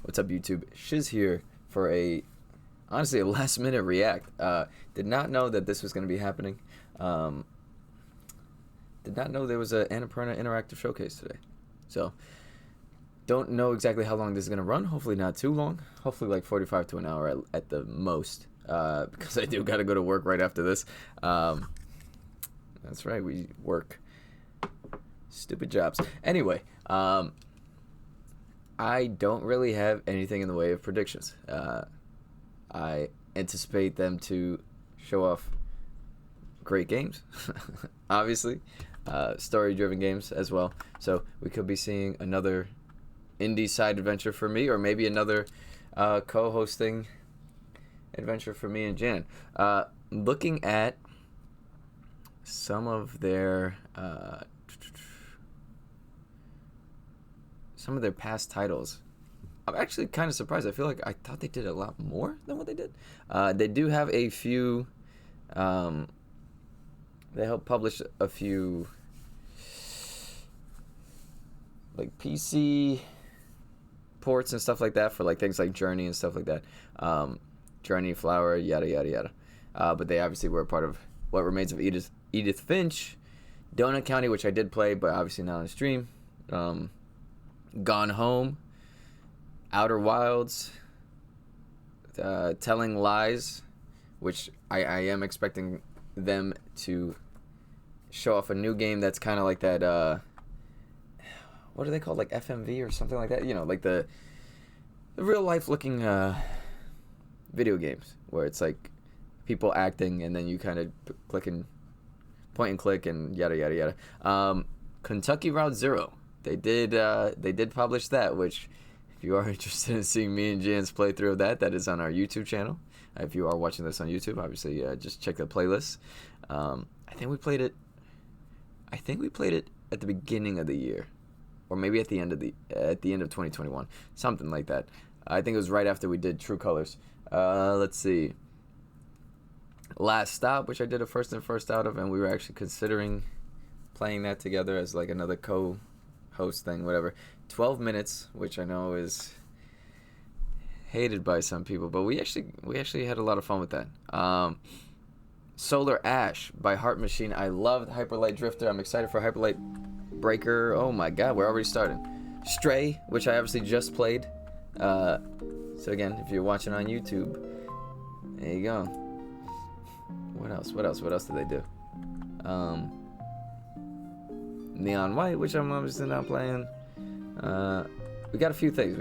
What's up, YouTube? Shiz here for honestly, a last-minute react. Did not know that this was going to be happening. Did not know there was an Annapurna interactive showcase today. So, don't know exactly how long this is going to run. Hopefully not too long. Hopefully like 45 to an hour at the most. Because I do got to go to work right after this. That's right, we work. Stupid jobs. Anyway, I don't really have anything in the way of predictions. I anticipate them to show off great games, obviously, story-driven games as well. So we could be seeing another indie side adventure for me, or maybe another co-hosting adventure for me and Jan. Looking at some of their past titles, I'm actually kind of surprised. I feel like I thought they did a lot more than what they did. They do have a few. They helped publish a few like PC ports and stuff like that for like things like Journey and stuff like that. Journey, Flower, yada yada yada. But they obviously were a part of What Remains of Edith Finch, Donut County, which I did play, but obviously not on stream. Gone Home, Outer Wilds, Telling Lies, which I am expecting them to show off a new game that's kind of like that, what are they called, like FMV or something like that? You know, like the real life looking video games where it's like people acting and then you kind of point and click and yada yada yada. Kentucky Route Zero. They did publish that, which if you are interested in seeing me and Jan's playthrough of that is on our YouTube channel. If you are watching this on YouTube, obviously just check the playlist. I think we played it at the beginning of the year, or maybe at the end of 2021, something like that. I think it was right after we did True Colors. Let's see. Last Stop, which I did a first in first out of, and we were actually considering playing that together as like another co-host thing, whatever. 12 minutes, which I know is hated by some people, but we actually had a lot of fun with that. Solar Ash by Heart Machine. I loved Hyperlight Drifter. I'm excited for Hyperlight Breaker. Oh my god, we're already starting. Stray, which I obviously just played. So again, if you're watching on YouTube, there you go. What else did they do? Neon White, which I'm obviously not playing. We got a few things.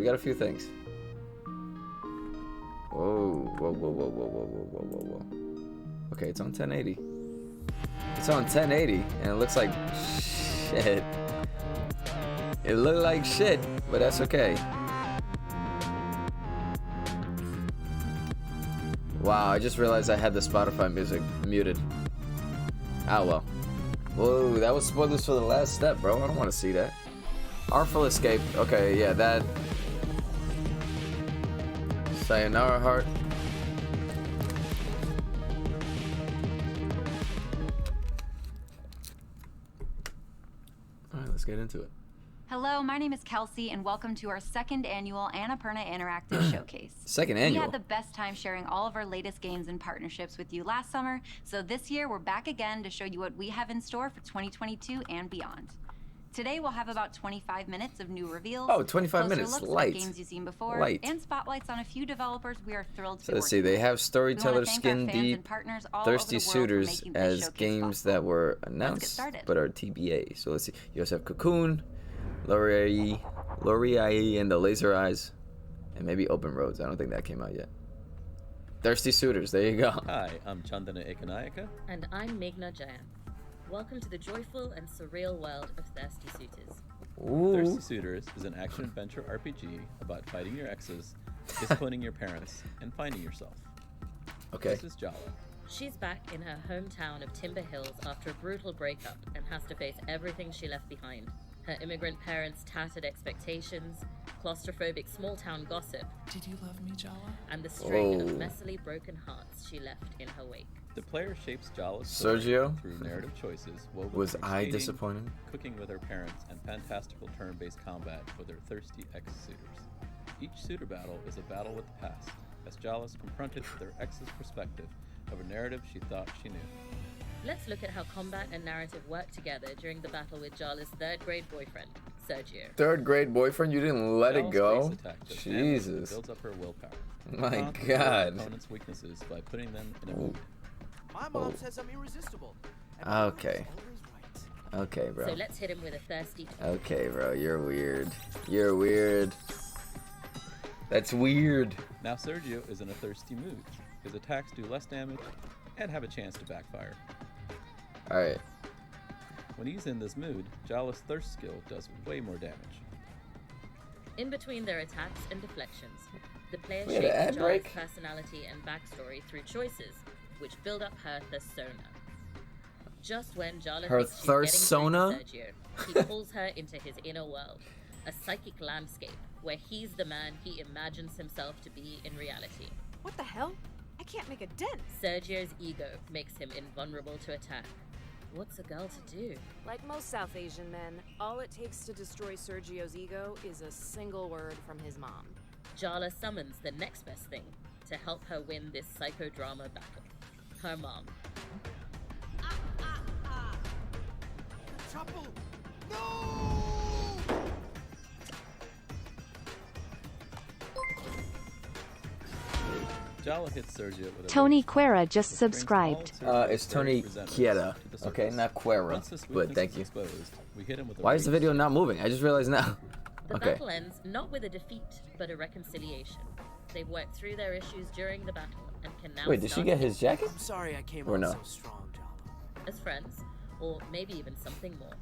Whoa. Okay, it's on 1080. And it looks like shit. It looked like shit, but that's okay. Wow, I just realized I had the Spotify music muted. Ah, well. Whoa, that was spoilers for the last step, bro. I don't want to see that. Artful Escape. Okay, yeah, that. Sayonara Heart. Alright, let's get into it. Hello, my name is Kelsey, and welcome to our second annual Annapurna Interactive Showcase. Second annual? We had the best time sharing all of our latest games and partnerships with you last summer, so this year we're back again to show you what we have in store for 2022 and beyond. Today we'll have about 25 minutes of new reveals. Oh, 25 minutes, looks light. At games you've seen before, Light. and spotlights on a few developers we are thrilled to So be let's see, working they have with. Storyteller, We wanna thank Skin our fans Deep, and partners all Thirsty over the world for Suitors making this as showcase games possible. that were Let's get announced started. but are TBA. So let's see, you also have Cocoon, L'Oreal and the Laser Eyes, and maybe Open Roads. I don't think that came out yet. Thirsty Suitors, there you go. Hi, I'm Chandana Ekanayaka. And I'm Meghna Jayan. Welcome to the joyful and surreal world of Thirsty Suitors. Ooh. Thirsty Suitors is an action-adventure RPG about fighting your exes, disciplining your parents, and finding yourself. Okay. This is Jala. She's back in her hometown of Timber Hills after a brutal breakup and has to face everything she left behind. Her immigrant parents' tattered expectations, claustrophobic small-town gossip, Did you love me, Jala? and the strain of Oh. messily broken hearts she left in her wake. The player shapes Jala's story Sergio? through narrative choices woven Was from I skating, disappointed? cooking with her parents, and fantastical turn-based combat with her thirsty ex-suitors. Each suitor battle is a battle with the past, as Jala's confronted with her ex's perspective of a narrative she thought she knew. Let's look at how combat and narrative work together during the battle with Jala's third-grade boyfriend, Sergio. Third grade boyfriend? You didn't let it Jala's go? base attack does damage Jesus. and builds up her willpower. My Constantly God. opponent's weaknesses by putting them in a mood. My mom says I'm irresistible. and Okay. my mom's always right. Okay, bro. So let's hit him with a thirsty... Okay, bro. You're weird. You're weird. That's weird. Now Sergio is in a thirsty mood. His attacks do less damage and have a chance to backfire. Alright. When he's in this mood, Jala's thirst skill does way more damage. In between their attacks and deflections, the player We had an ad shapes Jala's break? personality and backstory through choices, which build up her thursona. Just when Jala Her thinks she's getting thursona? through to Sergio, he pulls her into his inner world, a psychic landscape where he's the man he imagines himself to be in reality. What the hell? I can't make a dent. Sergio's ego makes him invulnerable to attack. What's a girl to do? Like most South Asian men, all it takes to destroy Sergio's ego is a single word from his mom. Jala summons the next best thing to help her win this psychodrama battle. Her mom. Trouble! No! Jala hits Sergio with a Tony rage, Quera just which brings all subscribed. of Sergio's It's very Tony resentments Quiera. to the Okay, surface. not Quera. Once this But weakness thank is you. exposed, we hit him with a Why is the rage video not moving? I just realized now. The Okay. battle ends not with a defeat, but a reconciliation. They've worked through their issues during the battle and can now Wait, did she start get his jacket? I'm sorry I came Or on no? so strong, Jala. as friends, or maybe even something more.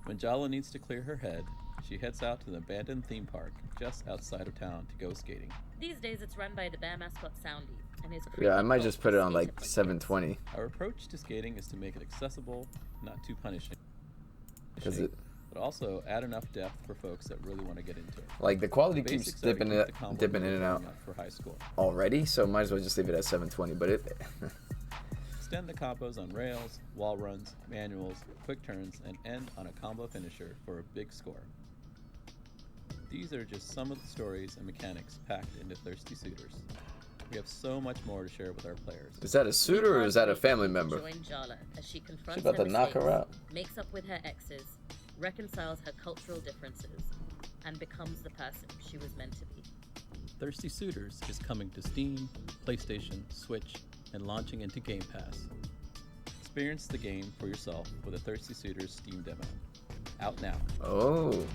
When Jala needs to clear her head, she heads out to the abandoned theme park just outside of town to go skating. These days it's run by the bear mascot Soundy and his Yeah, I creepy might cult just put it on skater like punches. 720. Our approach to skating is to make it accessible, not too punishing, Cause it, but also add enough depth for folks that really want to get into it. like the quality The keeps basics are to dipping keep it, the combo dipping in and out going up for high score. already, so might as well just leave it at 720. But it, Extend the combos on rails, wall runs, manuals, quick turns, and end on a combo finisher for a big score. These are just some of the stories and mechanics packed into Thirsty Suitors. We have so much more to share with our players. is that a suitor or is that a family member? Join Jala as she confronts about her to knock her mistakes, out. makes up with her exes, reconciles her cultural differences, and becomes the person she was meant to be. Thirsty Suitors is coming to Steam, PlayStation, Switch, and launching into Game Pass. Experience the game for yourself with a Thirsty Suitors Steam demo. Out now. Oh.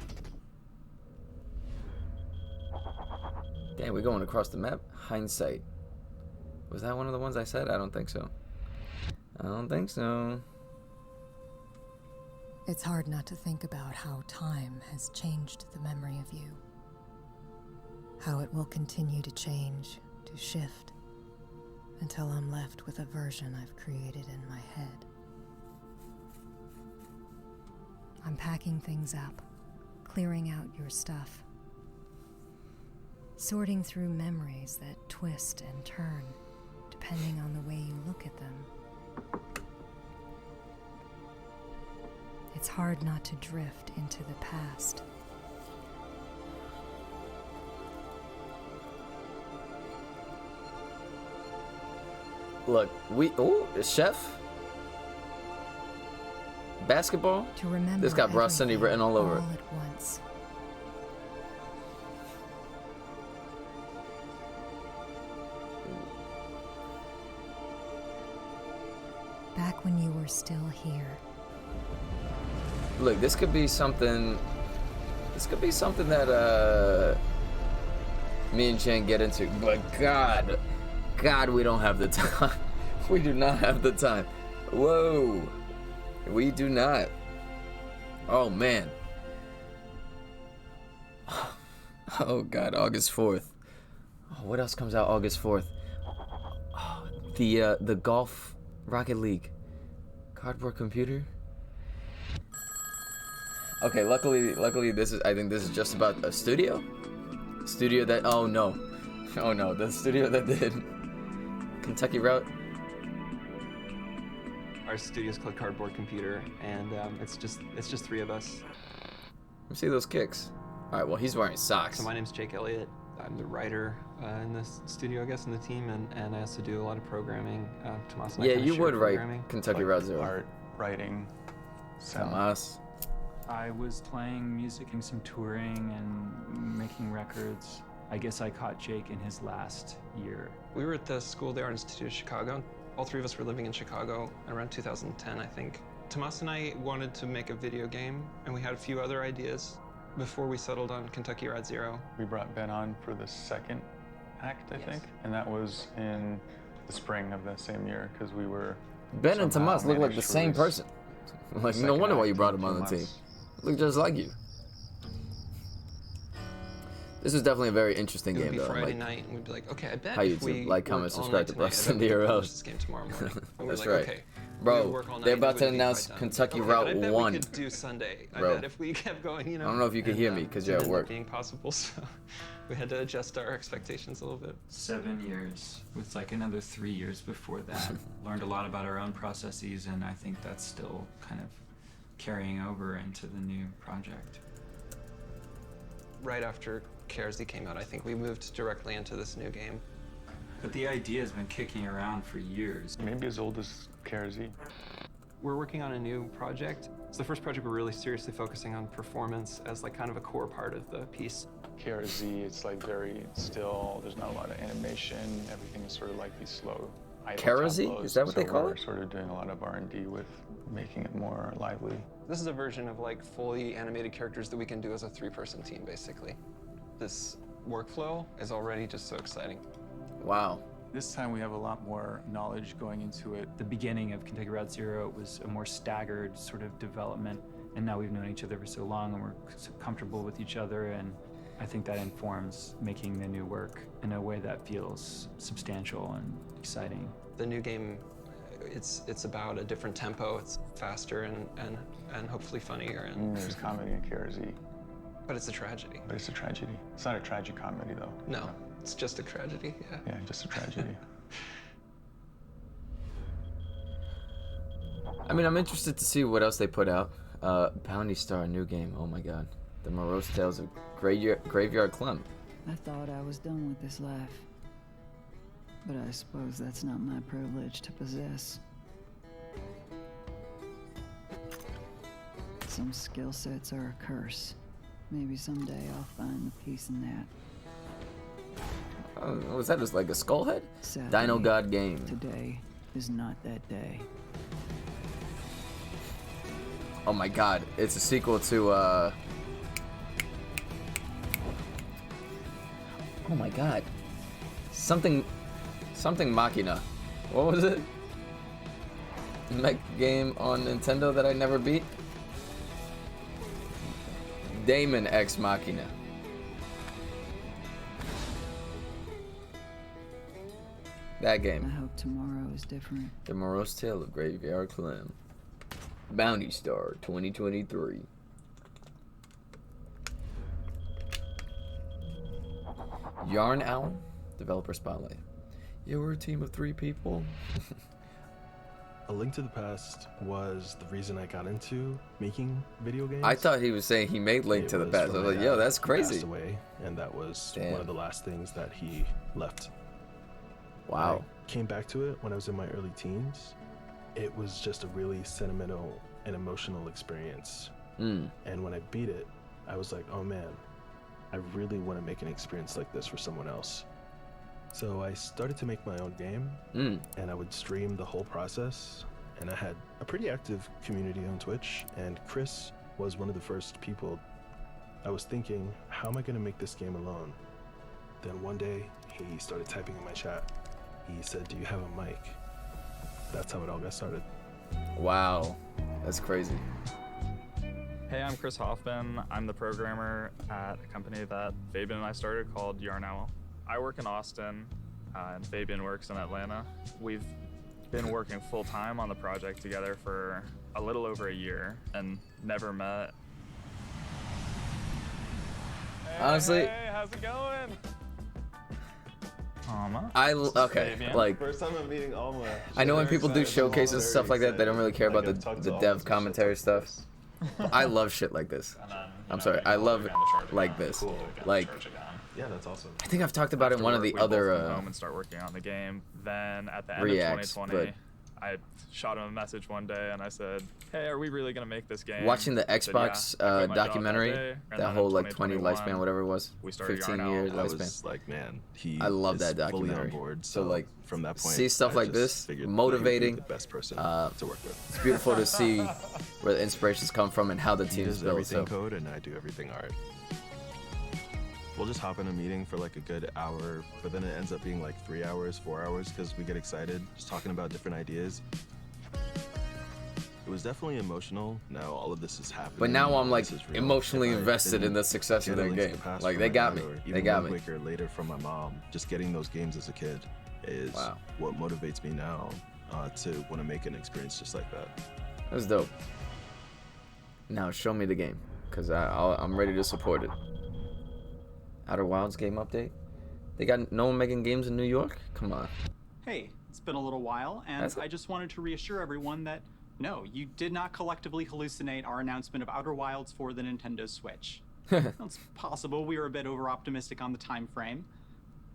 Damn, we're going across the map. Hindsight. Was that one of the ones I said? I don't think so. I don't think so. It's hard not to think about how time has changed the memory of you. How it will continue to change, to shift, until I'm left with a version I've created in my head. I'm packing things up, clearing out your stuff, sorting through memories that twist and turn, depending on the way you look at them. It's hard not to drift into the past. Look, ooh, chef? Basketball? To remember This got Bros Cindy everything written all over it. at once. Back when you were still here. Look, this could be something. This could be something that me and Jen get into. But God, we don't have the time. We do not have the time. Whoa, we do not. Oh man. Oh God, August 4th. Oh, what else comes out August 4th? Oh, the golf Rocket League cardboard computer. Okay, luckily this is, I think this is just about a studio that, oh no, the studio that did Kentucky Route. Our studio's called Cardboard Computer, and it's just three of us. Let me see those kicks. All right, well, he's wearing socks. So my name's Jake Elliott. I'm the writer in this studio, I guess, in the team, and I also do a lot of programming. Tomas and I Yeah, kinda you share would write programming. Kentucky Route Zero. Art, writing, sound. Tomas. I was playing music and some touring and making records. I guess I caught Jake in his last year. We were at the School of the Art Institute of Chicago. All three of us were living in Chicago around 2010, I think. Tomas and I wanted to make a video game, and we had a few other ideas before we settled on Kentucky Route Zero. We brought Ben on for the second act, I think, and that was in the spring of that same year, because we were... Ben and somehow Tomas look like the managed to same release person. Like, no second wonder why act you brought in him on the 2 team. months. Look just like you. This is definitely a very interesting It would game, be though. Friday Like, night, and we'd be like, okay, I bet Hi, if YouTube. we Like, comment, worked all subscribe night to tonight, Bros. I bet Into we your could house. publish this game tomorrow morning. And we're That's like, right. okay. Bro, we would work all they're night, about to everybody would be announce quite done. Kentucky Okay, Route I bet 1. we could do Sunday. I Bro. bet if we kept going, you know. I don't know if you could hear me, 'cause you're it at ended work. up being possible, so we had to adjust our expectations a little bit. 7 years, with like another 3 years before that. Learned a lot about our own processes, and I think that's still kind of carrying over into the new project. Right after KRZ came out, I think we moved directly into this new game. But the idea has been kicking around for years. Maybe as old as KRZ. We're working on a new project. It's the first project we're really seriously focusing on performance as like kind of a core part of the piece. KRZ, it's like very still, there's not a lot of animation, everything is sort of like these slow idle KRZ? tempos. Is that what they call we're it? sort of doing a lot of R&D with making it more lively. This is a version of like fully animated characters that we can do as a 3-person team, basically. This workflow is already just so exciting. Wow. This time we have a lot more knowledge going into it. The beginning of Kentucky Route Zero was a more staggered sort of development, and now we've known each other for so long and we're so comfortable with each other, and I think that informs making the new work in a way that feels substantial and exciting. The new game, it's about a different tempo. It's faster and hopefully funnier. And There's comedy in KRZ, but it's a tragedy. but it's a tragedy. It's not a tragic comedy though. No, it's just a tragedy. Yeah. Yeah, just a tragedy. I mean, I'm interested to see what else they put out. Bounty Star, new game. Oh my god. The Morose Tales of Graveyard Clem. I thought I was done with this life. But I suppose that's not my privilege to possess. Some skill sets are a curse. Maybe someday I'll find the peace in that. Was that just like a skull head? Sadly, Dino God game. Today is not that day. Oh my god. It's a sequel to, oh my god. Something Machina. What was it? Mech game on Nintendo that I never beat? Daemon X Machina. That I game. hope tomorrow is different. The Morose Tale of Graveyard Clem. Bounty Star 2023. Yarn Owl, developer spotlight. Yeah, we're a team of 3 people. A Link to the Past was the reason I got into making video games. I thought he was saying he made Link to the Past. I from was like, my yo, dad that's who crazy. passed away, and that was Damn. one of the last things that he left. Wow. I came back to it when I was in my early teens. It was just a really sentimental and emotional experience. Mm. And when I beat it, I was like, oh man, I really want to make an experience like this for someone else. So I started to make my own game, and I would stream the whole process. And I had a pretty active community on Twitch, and Chris was one of the first people. I was thinking, how am I going to make this game alone? Then one day, he started typing in my chat. He said, do you have a mic? That's how it all got started. Wow. That's crazy. Hey, I'm Chris Hoffman. I'm the programmer at a company that Fabian and I started called Yarn Owl. I work in Austin, and Fabian works in Atlanta. We've been working full-time on the project together for a little over a year and never met. Honestly, Hey, how's it going? Alma? Okay, Fabian. like, First time I'm meeting Alma. I know when Very people do excited. I'm showcases, very stuff like that, they don't really care excited. about I get to talk the to Alma dev and commentary stuff. But I love shit like this. And then, I'm sorry. I love like this. Like, yeah, that's awesome. I think I've talked about it in one of the other come home and start working on the game. Then at the end reacts, of 2020, I shot him a message one day and I said, "Hey, are we really gonna make this game?" Watching the He said, Xbox "Yeah." I quit my job documentary, day, and that then in whole like 20 2021, lifespan, whatever it was, we started 15 Yarn years Owl. I lifespan. was like, man, I love is that fully documentary. on board. So like, from that point, see stuff I like just this, figured that he would be motivating. the best person to work with. It's beautiful to see where the inspirations come from and how the He team's does built. everything So code and I do everything art. We'll just hop in a meeting for like a good hour, but then it ends up being like 3 hours, 4 hours, because we get excited just talking about different ideas. It was definitely emotional. Now all of this is happening. but now I'm like This is real. emotionally If I invested in didn't the success of get a their Link to game. the Past Like from they my got dad me. or They even got Wind me. Waker later from my mom, just getting those games as a kid is what motivates me now to want to make an experience just like that. That's dope. Now show me the game, cause I'm ready to support it. Outer Wilds game update. They got no one making games in New York? Come on. Hey, it's been a little while, and I just wanted to reassure everyone that no, you did not collectively hallucinate our announcement of Outer Wilds for the Nintendo Switch. It's possible we were a bit over-optimistic on the time frame.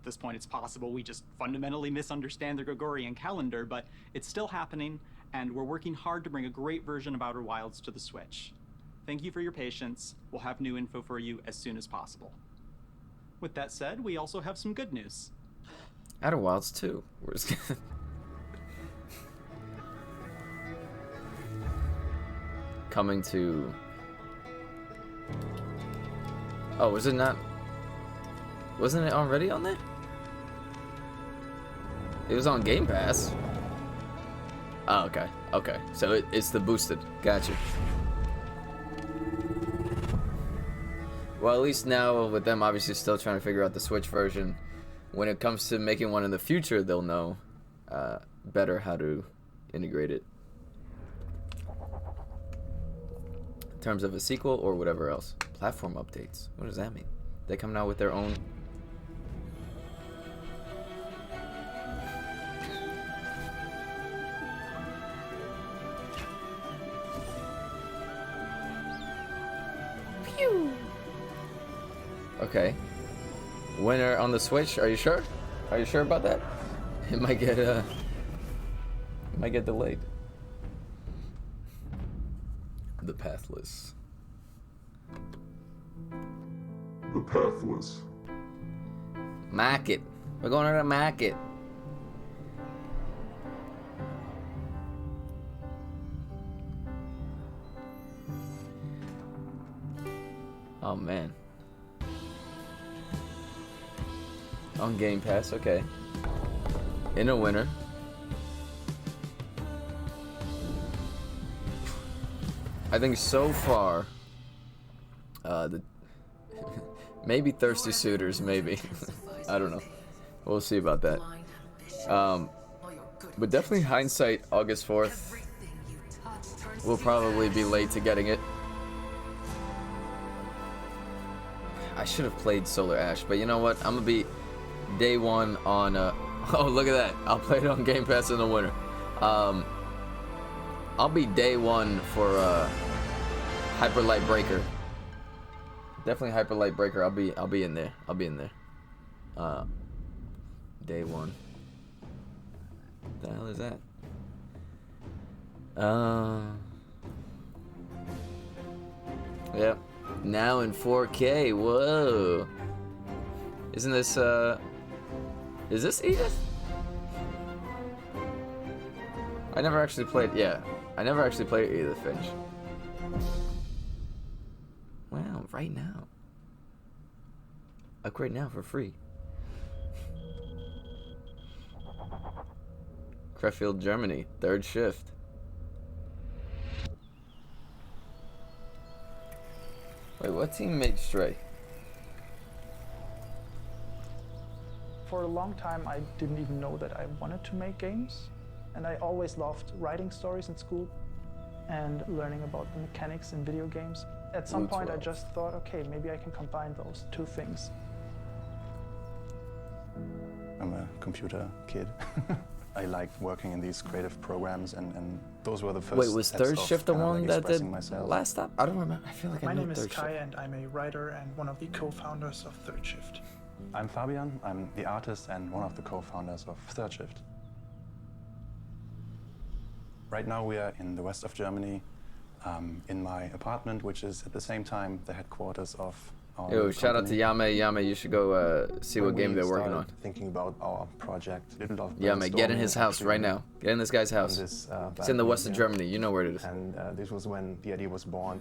At this point, it's possible we just fundamentally misunderstand the Gregorian calendar, but it's still happening, and we're working hard to bring a great version of Outer Wilds to the Switch. Thank you for your patience. We'll have new info for you as soon as possible. With that said, we also have some good news. Outer Wilds 2. Where's coming to... Oh, was it not... Wasn't it already on there? It was on Game Pass. Oh, okay. Okay. So it's the boosted. Gotcha. Well, at least now with them obviously still trying to figure out the Switch version, when it comes to making one in the future, they'll know better how to integrate it. In terms of a sequel or whatever else. Platform updates. What does that mean? They come out with their own... Pew! Okay. Winner on the Switch, are you sure? Are you sure about that? It might get delayed. The Pathless. The Pathless. Market. We're going to the market. Oh man. On Game Pass, okay. In a winner. I think so far, the maybe Thirsty Suitors, maybe. I don't know. We'll see about that. But definitely Hindsight, August 4th. We'll probably be late to getting it. I should have played Solar Ash, but you know what? I'm gonna be day one on. Oh, look at that! I'll play it on Game Pass in the winter. I'll be day one for Hyper Light Breaker. Definitely Hyper Light Breaker. I'll be in there. I'll be in there. Day one. What the hell is that? Yep. Now in 4K. Whoa. Isn't this is this Edith? I never actually played, yeah. I never actually played Edith Finch. Wow, right now. Upgrade now for free. Krefeld, Germany, third shift. Wait, what team made Stray? For a long time, I didn't even know that I wanted to make games. And I always loved writing stories in school and learning about the mechanics in video games. At some point, I just thought, okay, maybe I can combine those two things. I'm a computer kid. I liked working in these creative programs, and those were the first. Wait, was steps Third of Shift the kind of, one like, that did expressing myself. Last Stop? I don't remember. I feel like I My knew name is Third Kai, Shift. and I'm a writer and one of the co-founders of Third Shift. I'm Fabian. I'm the artist and one of the co-founders of Third Shift. Right now we are in the west of Germany, in my apartment, which is at the same time the headquarters of our Yo, shout out to company. Yame. Yame, you should go see what When game we they're working started on. Thinking about our project, did a lot of Yame, get in his brainstorming, house actually, right now. Get in this guy's on house. this, It's in the west of balcony Germany. You know where it is. here. And this was when the idea was born.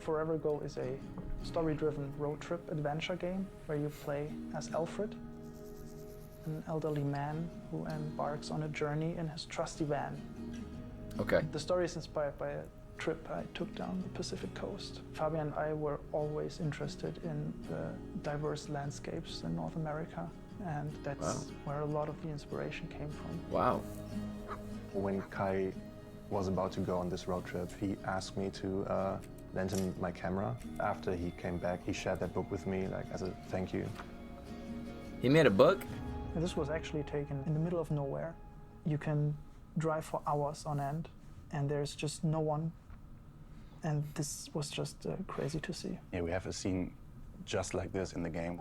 Forever Go is a story-driven road trip adventure game where you play as Alfred, an elderly man who embarks on a journey in his trusty van. Okay. The story is inspired by a trip I took down the Pacific coast. Fabian and I were always interested in the diverse landscapes in North America, and that's where a lot of the inspiration came from. Wow. When Kai was about to go on this road trip, he asked me to lend him my camera. After he came back, he shared that book with me, like as a thank you. He made a book? And this was actually taken in the middle of nowhere. You can drive for hours on end, and there's just no one. And this was just crazy to see. Yeah, we have a scene just like this in the game.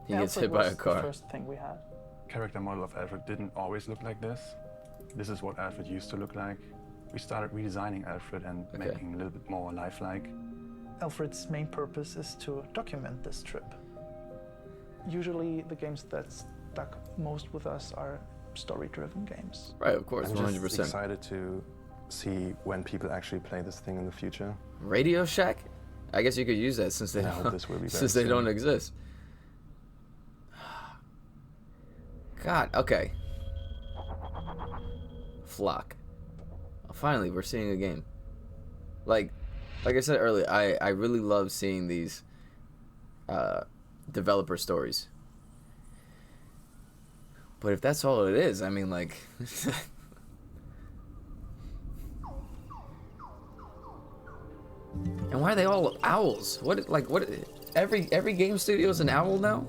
He gets Alfred hit by was a car. The first thing we had. Character model of Alfred didn't always look like this. This is what Alfred used to look like. We started redesigning Alfred and making him a little bit more lifelike. Alfred's main purpose is to document this trip. Usually the games that stuck most with us are story-driven games. Right, of course, I'm 100%. just excited to see when people actually play this thing in the future. Radio Shack? I guess you could use that since they I hope don't, this will be very since they soon. don't exist. God, okay. Flock. Finally, we're seeing a game. Like I said earlier, I really love seeing these developer stories. But if that's all it is, I mean, like... And why are they all owls? What, like, what? Every game studio is an owl now?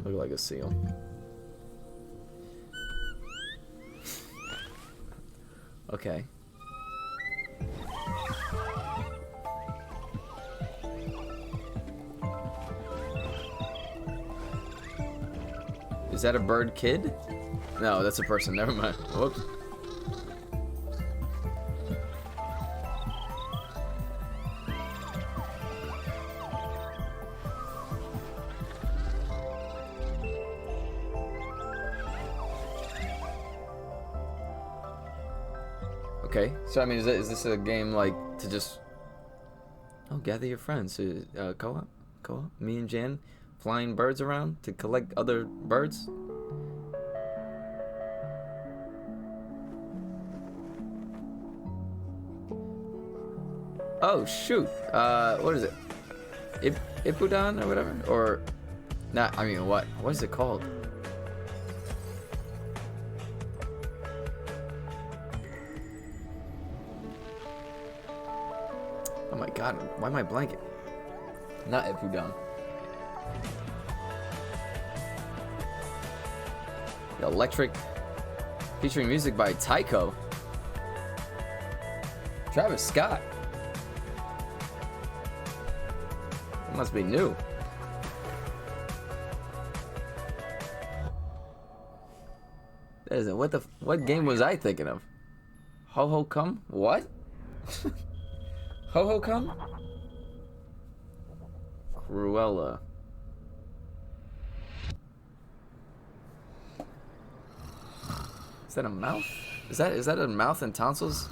Look like a seal. Okay. Is that a bird kid? No, that's a person. Never mind. Whoops. Okay, so I mean, is this a game like to just gather your friends to co-op? Me and Jan flying birds around to collect other birds? Oh shoot! What is it? Ipudan or whatever? Or not? I mean, what is it called? Oh my god! Why am I blanking? Not Ipudan. Electric, featuring music by Tycho. Travis Scott. It must be new. That isn't what game was I thinking of? Ho Ho Come? What? Ho Ho Come? Cruella. Is that a mouth? Is that a mouth and tonsils?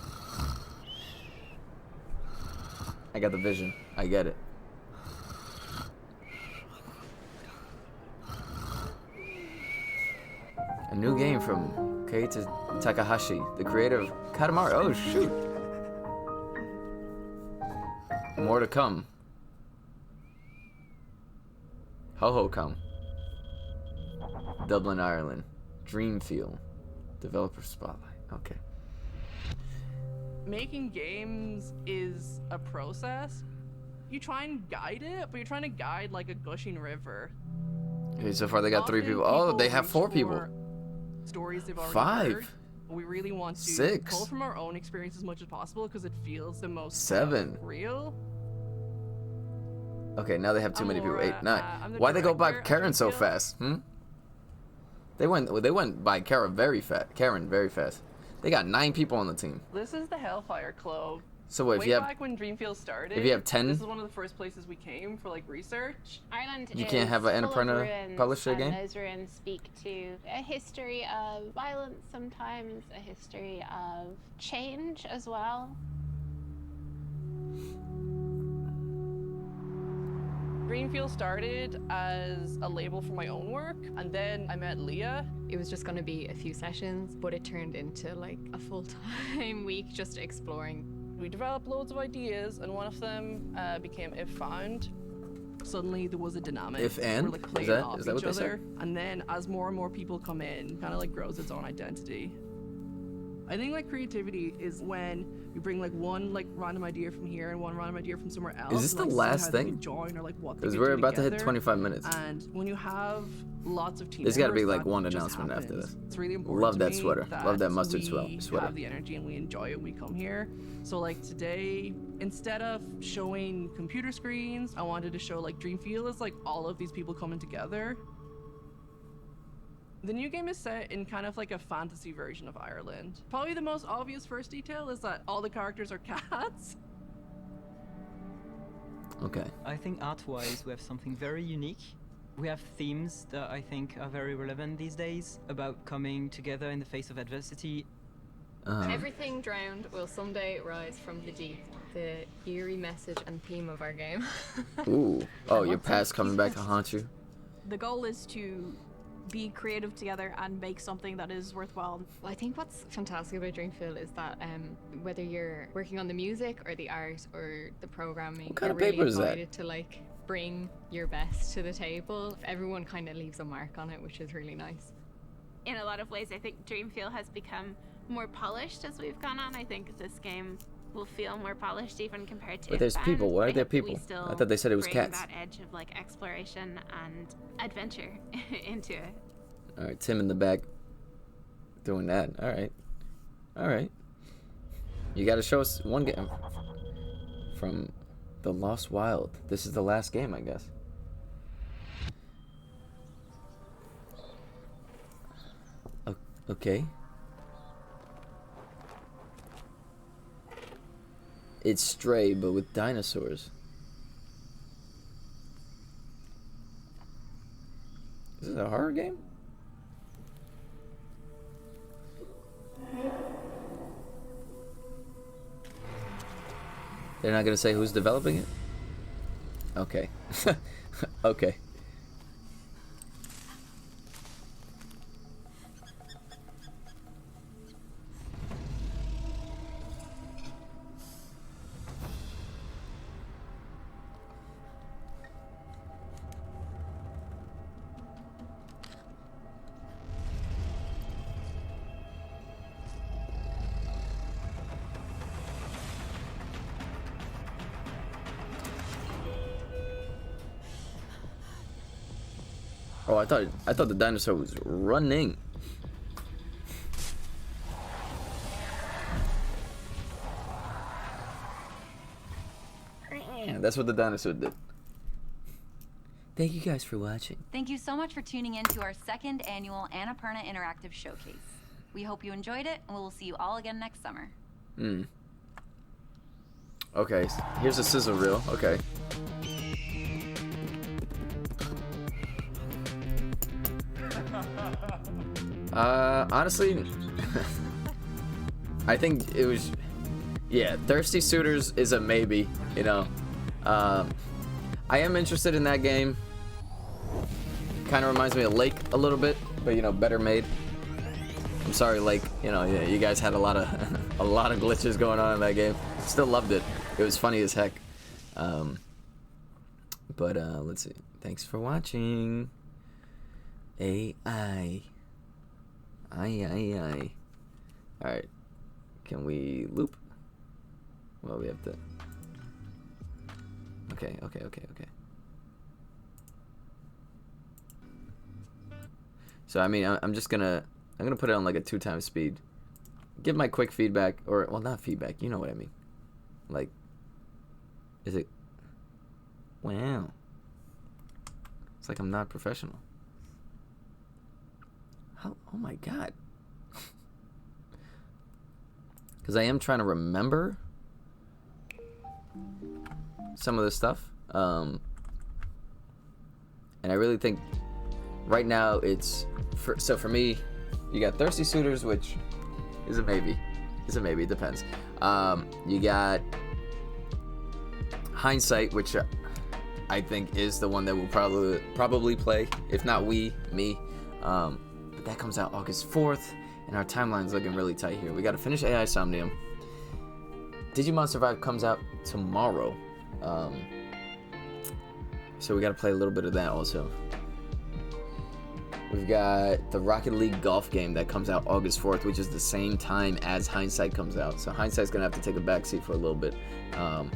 I got the vision. I get it. A new game from Keita Takahashi, the creator of Katamari. Oh shoot! More to come. Ho Ho Come. Dublin, Ireland. Dreamfield. Developer Spotlight. Okay. making games is a process. You try and guide it, but you're trying to guide like a gushing river. Okay, so far they got 3 Often people. Oh, they have reach 4 people. for stories they've already 5. heard. We really want to 6. pull from our own experience as much as possible because it feels the most 7. real. Okay, now they have too many people. Laura, 8, 9. I'm the Why they go by director of Karen so Dreamfield. fast? They went by Karen very fast. They got 9 people on the team. This is the Hellfire Club. So wait, Way if you have back when Dreamfield started, if you have 10? this is one of the first places we came for like research. Ireland You can't have an full of Annapurna ruins, publish their and game? those ruins speak to a history of violence sometimes, a history of change as well. Dreamfield started as a label for my own work, and then I met Leah. It was just going to be a few sessions, but it turned into like a full-time week just exploring. We developed loads of ideas, and one of them became If Found. Suddenly there was a dynamic. If and? We're like playing Is off that what each they said? other, and then as more and more people come in, kind of like grows its own identity. I think like creativity is when you bring like one like random idea from here and one random idea from somewhere else. Is this and, the like, see last how they thing? can join or like what they Because can we're do about to hit together. 25 minutes. And when you have lots of team There's got to be members, like that one just announcement after happens. this. It's really important. Love to that me sweater. Love that mustard we sweater. have the energy and we enjoy it when we come here. So like today, instead of showing computer screens, I wanted to show like Dreamfield as like all of these people coming together. The new game is set in kind of like a fantasy version of Ireland. Probably the most obvious first detail is that all the characters are cats. Okay. I think art-wise we have something very unique. We have themes that I think are very relevant these days about coming together in the face of adversity. Everything drowned will someday rise from the deep. The eerie message and theme of our game. Ooh. Oh, your past coming back to haunt you? The goal is to be creative together and make something that is worthwhile. I think what's fantastic about Dreamfield is that whether you're working on the music or the art or the programming, What kind you're of really paper is that? invited to like bring your best to the table. Everyone kind of leaves a mark on it, which is really nice. In a lot of ways, I think Dreamfield has become more polished as we've gone on. I think this game will feel more polished even compared to But there's If people. Found. Why are I there hope that we people? still I thought they said it was bring cats. that edge of like exploration and adventure into it. All right, Tim in the back doing that. All right. All right. You got to show us one game from The Lost Wild. This is the last game, I guess. Okay. It's Stray, but with dinosaurs. Is this a horror game? They're not gonna say who's developing it? Okay. Okay. Oh, I thought the dinosaur was running. That's what the dinosaur did. Thank you guys for watching. Thank you so much for tuning in to our second annual Annapurna Interactive Showcase. We hope you enjoyed it, and we will see you all again next summer. Okay, here's a sizzle reel. Okay. Honestly, I think it was, yeah, Thirsty Suitors is a maybe, you know. I am interested in that game. Kind of reminds me of Lake a little bit, but you know, better made. I'm sorry, Lake. You know, yeah, you guys had a lot of a lot of glitches going on in that game. Still loved it. It was funny as heck. But let's see. Thanks for watching. AI. Alright. Can we loop? Well, we have to. Okay. So I mean, I'm gonna put it on like a 2x speed. Give my quick feedback, or well, not feedback. You know what I mean? Like, is it? Wow. It's like I'm not professional. How? Oh my god. Because I am trying to remember some of this stuff. And I really think right now it's so for me, you got Thirsty Suitors, which is a maybe. It depends. You got Hindsight, which I think is the one that we'll probably play, if not me. But that comes out August 4th, and our timeline's looking really tight here. We got to finish AI Somnium. Digimon Survive comes out tomorrow, so we got to play a little bit of that also. We've got the Rocket League golf game that comes out August 4th, which is the same time as Hindsight comes out. So Hindsight's gonna have to take a backseat for a little bit. I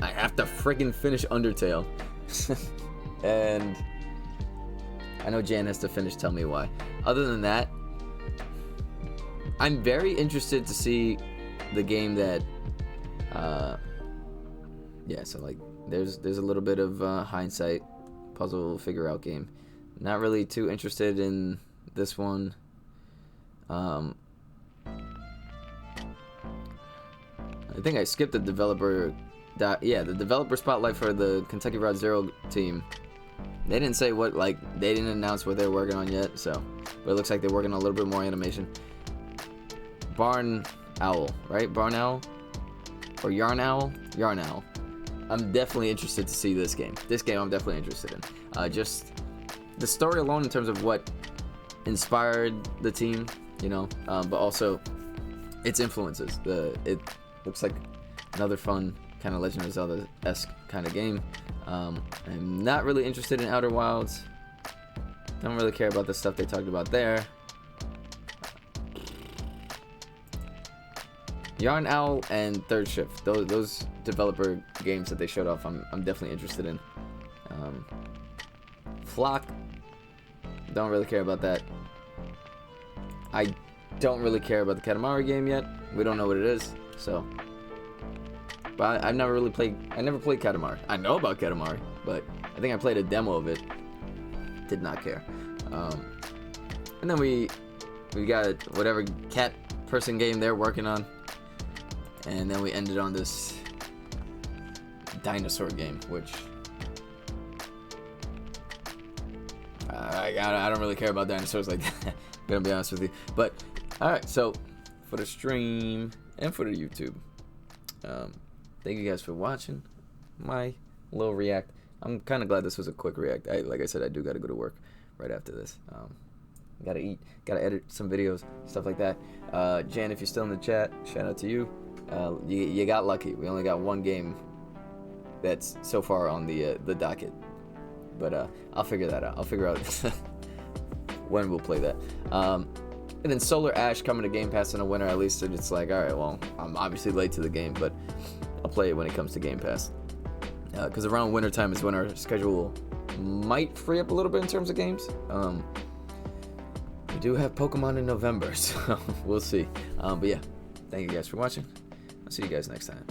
have to friggin' finish Undertale. And I know Jan has to finish Tell Me Why. Other than that, I'm very interested to see the game that yeah, so like there's a little bit of Hindsight puzzle figure out game. Not really too interested in this one. I think I skipped the developer. Yeah, the developer spotlight for the Kentucky Route Zero team. They didn't say what, like, they didn't announce what they're working on yet, so. But it looks like they're working on a little bit more animation. Barn Owl, right? Barn Owl? Or Yarn Owl? Yarn Owl. I'm definitely interested to see this game. This game I'm definitely interested in. Just the story alone in terms of what inspired the team, you know, but also its influences. It looks like another fun kind of Legend of Zelda-esque kind of game. I'm not really interested in Outer Wilds. Don't really care about the stuff they talked about there. Yarn Owl and Third Shift, those developer games that they showed off, I'm definitely interested in. Flock, don't really care about that. I don't really care about the Katamari game yet. We don't know what it is, so. But I never played Katamari. I know about Katamari, but I think I played a demo of it. Did not care. And then we got whatever cat person game they're working on. And then we ended on this dinosaur game, which I don't really care about dinosaurs like that. Gonna be honest with you. But alright, so for the stream and for the YouTube, thank you guys for watching my little react. I'm kind of glad this was a quick react. Like I said, I do gotta go to work right after this. Gotta eat, gotta edit some videos, stuff like that. Jan, if you're still in the chat, shout out to you. You got lucky. We only got one game that's so far on the docket, but I'll figure that out. I'll figure out when we'll play that. And then Solar Ash coming to Game Pass in the winter. At least it's like, all right, well, I'm obviously late to the game, but I'll play it when it comes to Game Pass. Because around winter time is when our schedule might free up a little bit in terms of games. We do have Pokemon in November, so we'll see. But yeah, thank you guys for watching. I'll see you guys next time.